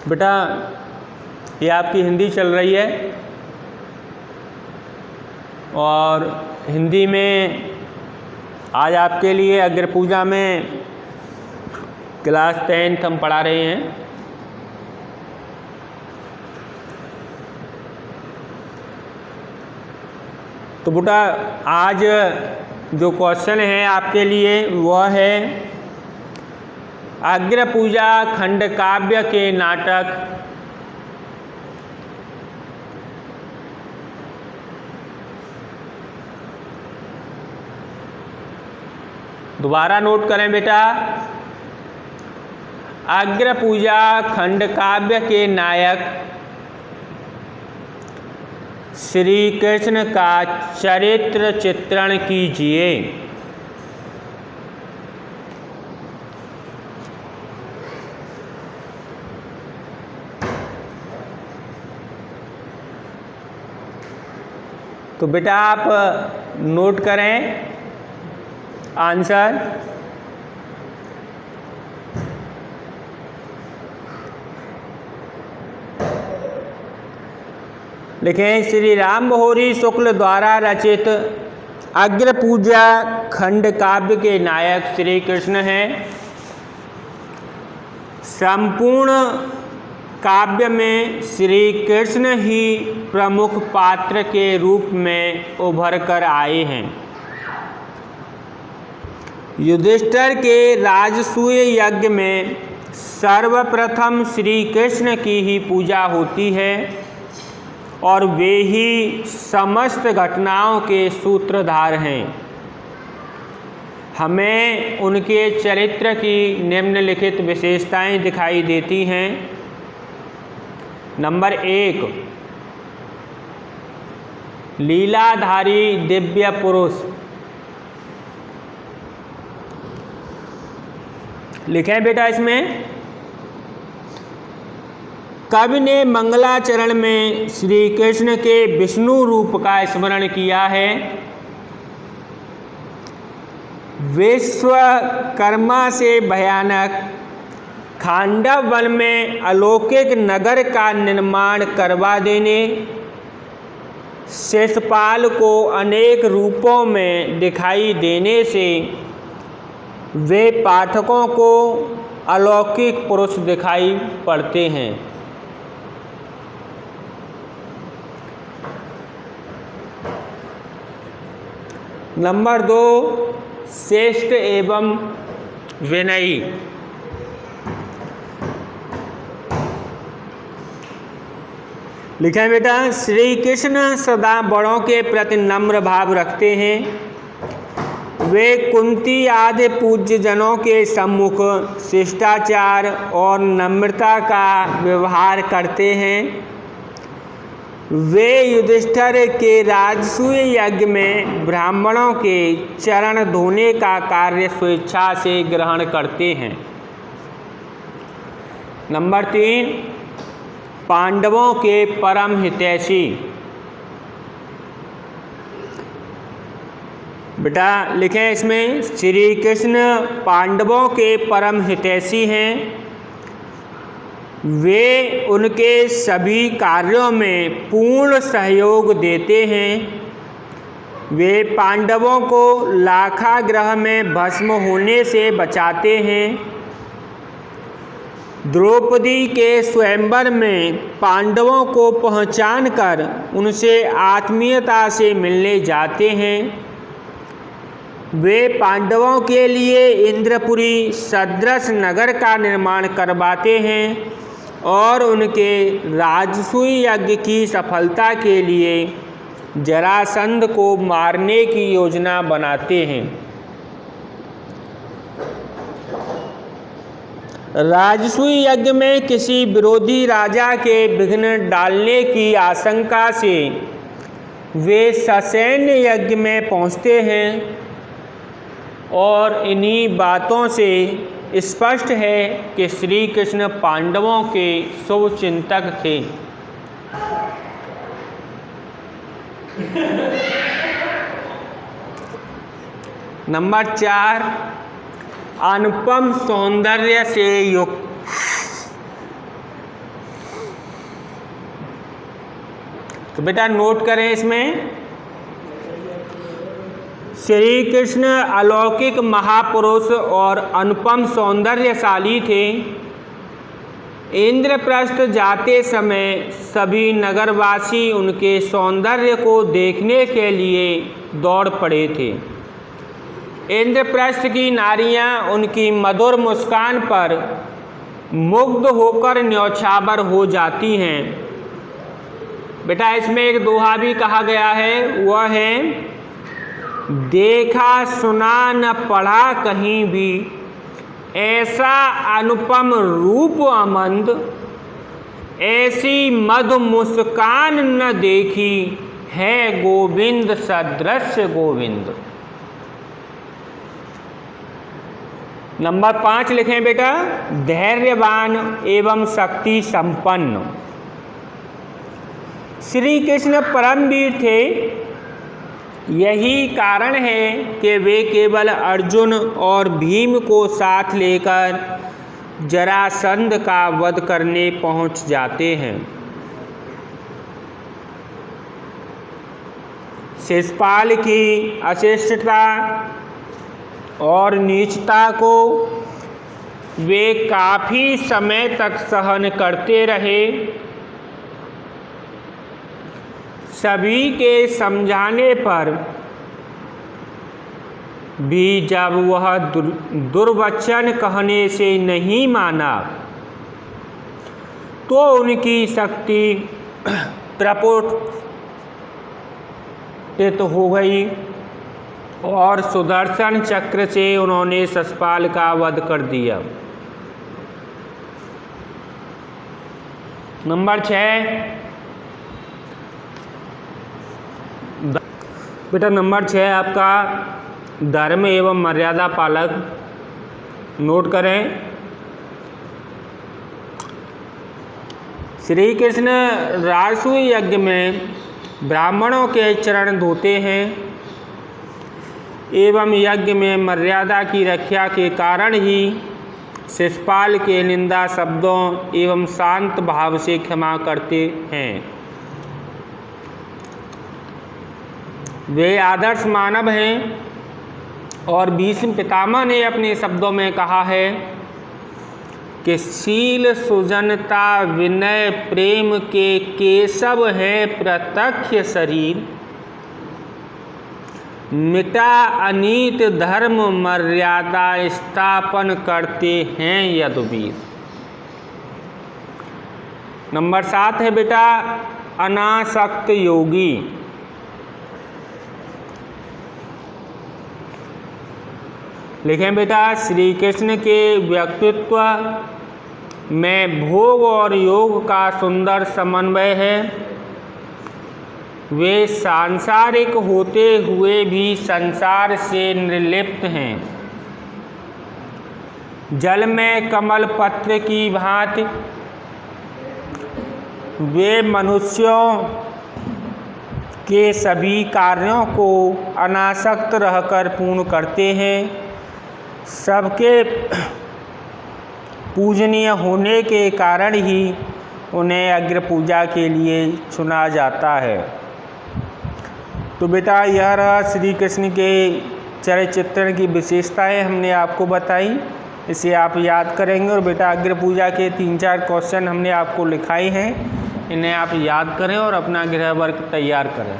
बेटा ये आपकी हिंदी चल रही है और हिंदी में आज आपके लिए अग्र पूजा में क्लास 10th हम पढ़ा रहे हैं। तो बेटा आज जो क्वेश्चन है आपके लिए वह है अग्र पूजा खंड काव्य के नाटक दोबारा नोट करें बेटा। अग्र पूजा खंड काव्य के नायक श्री कृष्ण का चरित्र चित्रण कीजिए। तो बेटा आप नोट करें आंसर। लिखें श्री राम बहोरी शुक्ल द्वारा रचित अग्र पूजा खंड काव्य के नायक श्री कृष्ण हैं। संपूर्ण काव्य में श्री कृष्ण ही प्रमुख पात्र के रूप में उभर कर आए हैं। युधिष्ठिर के राजसूय यज्ञ में सर्वप्रथम श्री कृष्ण की ही पूजा होती है और वे ही समस्त घटनाओं के सूत्रधार हैं। हमें उनके चरित्र की निम्नलिखित विशेषताएं दिखाई देती हैं। नंबर 1, लीलाधारी दिव्य पुरुष। लिखें बेटा इसमें कवि ने मंगलाचरण में श्री कृष्ण के विष्णु रूप का स्मरण किया है। विश्वकर्मा से भयानक खांडव वन में अलौकिक नगर का निर्माण करवा देने, शिशुपाल को अनेक रूपों में दिखाई देने से वे पाठकों को अलौकिक पुरुष दिखाई पड़ते हैं। नंबर 2, श्रेष्ठ एवं विनयी। लिखा बेटा श्री कृष्ण सदा बड़ों के प्रति नम्र भाव रखते हैं। वे कुंती आदि पूज्य जनों के सम्मुख शिष्टाचार और नम्रता का व्यवहार करते हैं। वे युधिष्ठिर के राजसूय यज्ञ में ब्राह्मणों के चरण धोने का कार्य स्वेच्छा से ग्रहण करते हैं। नंबर 3, पांडवों के परम हितैषी। बेटा लिखें इसमें श्री कृष्ण पांडवों के परम हितैषी हैं। वे उनके सभी कार्यों में पूर्ण सहयोग देते हैं। वे पांडवों को लाक्षागृह में भस्म होने से बचाते हैं। द्रौपदी के स्वयंवर में पांडवों को पहचान कर उनसे आत्मीयता से मिलने जाते हैं। वे पांडवों के लिए इंद्रपुरी सदृश नगर का निर्माण करवाते हैं और उनके राजसूय यज्ञ की सफलता के लिए जरासंध को मारने की योजना बनाते हैं। राजसूय यज्ञ में किसी विरोधी राजा के विघ्न डालने की आशंका से वे ससैन्य यज्ञ में पहुंचते हैं और इन्हीं बातों से स्पष्ट है कि श्री कृष्ण पांडवों के शुभ चिंतक थे। नंबर 4, अनुपम सौंदर्य से युक्त। तो बेटा नोट करें इसमें, श्री कृष्ण अलौकिक महापुरुष और अनुपम सौंदर्यशाली थे। इंद्रप्रस्थ जाते समय सभी नगरवासी उनके सौंदर्य को देखने के लिए दौड़ पड़े थे। इंद्रप्रस्थ की नारियां उनकी मधुर मुस्कान पर मुग्ध होकर न्यौछावर हो जाती हैं। बेटा इसमें एक दोहा भी कहा गया है, वह है, देखा सुना न पढ़ा कहीं भी ऐसा अनुपम रूप अमंद, ऐसी मधु मुस्कान न देखी है गोविंद सदृश गोविंद। नंबर 5 लिखें बेटा, धैर्यवान एवं शक्ति संपन्न। श्री कृष्ण परमवीर थे। यही कारण है कि वे केवल अर्जुन और भीम को साथ लेकर जरासंध का वध करने पहुंच जाते हैं। शिशुपाल की अशिष्टता और नीचता को वे काफ़ी समय तक सहन करते रहे। सभी के समझाने पर भी जब वह दुर्वचन कहने से नहीं माना तो उनकी शक्ति प्रस्फुटित हो गई और सुदर्शन चक्र से उन्होंने शिशुपाल का वध कर दिया। नंबर 6 बेटा, नंबर 6 आपका धर्म एवं मर्यादा पालक। नोट करें, श्री कृष्ण राजसूय यज्ञ में ब्राह्मणों के चरण धोते हैं एवं यज्ञ में मर्यादा की रक्षा के कारण ही शिशुपाल के निंदा शब्दों एवं शांत भाव से क्षमा करते हैं। वे आदर्श मानव हैं और भीष्म पितामह ने अपने शब्दों में कहा है कि शील सुजनता विनय प्रेम के केशव है प्रत्यक्ष शरीर, मिटा अनीत धर्म मर्यादा स्थापन करते हैं यदुवीर। नंबर 7 है बेटा, अनासक्त योगी। लिखें बेटा, श्री कृष्ण के व्यक्तित्व में भोग और योग का सुंदर समन्वय है। वे सांसारिक होते हुए भी संसार से निर्लिप्त हैं। जल में कमल पत्र की भांति वे मनुष्यों के सभी कार्यों को अनासक्त रहकर पूर्ण करते हैं। सबके पूजनीय होने के कारण ही उन्हें अग्र पूजा के लिए चुना जाता है। तो बेटा यह रहा श्री कृष्ण के चरित्र की विशेषताएं हमने आपको बताई, इसे आप याद करेंगे। और बेटा अग्र पूजा के 3-4 क्वेश्चन हमने आपको लिखाए हैं, इन्हें आप याद करें और अपना गृह वर्क तैयार करें।